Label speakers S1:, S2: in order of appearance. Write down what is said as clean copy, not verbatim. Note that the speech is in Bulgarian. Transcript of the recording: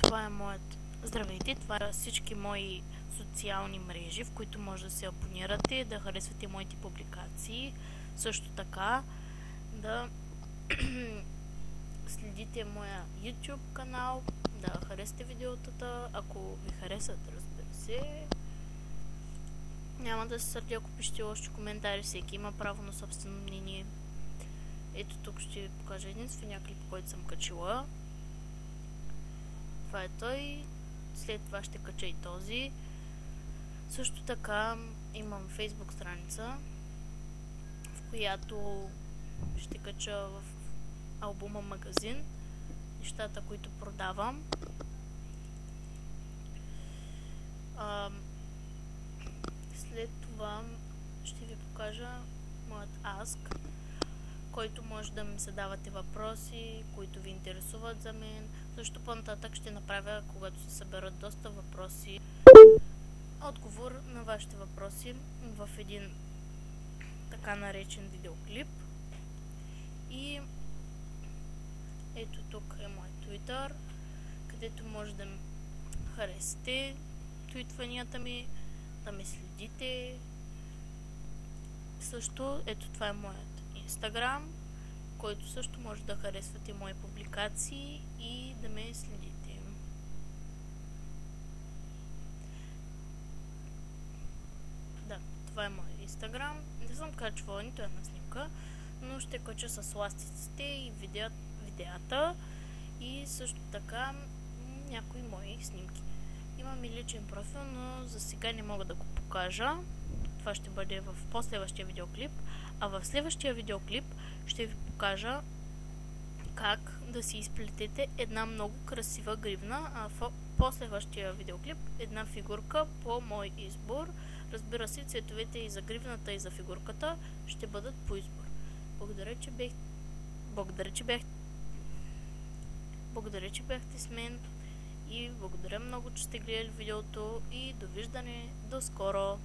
S1: това е моят... Здравейте, това са всички мои социални мрежи, в които може да се абонирате, да харесвате моите публикации. Също така да следите моя YouTube канал, да харесате видеотата, ако ви харесат, разбира се. Няма да се сърдя, ако пишете още коментари, всеки има право на собствено мнение. Ето тук ще ви покажа единствения клип, който съм качила. Това е той. След това ще кача и този. Също така имам Facebook страница, в която ще кача в албума магазин нещата, които продавам. След това ще ви покажа моят Ask, който може да ми задавате въпроси, които ви интересуват за мен. Също по-нататък ще направя, когато се съберат доста въпроси, отговор на вашите въпроси в един така наречен видеоклип. И ето тук е мой Twitter, където може да ми харесате твитванията ми, да ме следите. Също ето това е моят Instagram, който също може да харесвате мои публикации и да ме следите. Да, това е моят Instagram. Не съм качвала нито една снимка, но ще кача с ластиците и видеята и също така някои мои снимки. Имам и личен профил, но за сега не мога да го покажа. Това ще бъде в последващия видеоклип. А в следващия видеоклип ще ви покажа как да си изплетете една много красива гривна, а в последващия видеоклип една фигурка по мой избор. Разбира се, цветовете и за гривната, и за фигурката ще бъдат по избор. Благодаря, че бяхте с мен и благодаря много, че сте гледали видеото и довиждане, до скоро!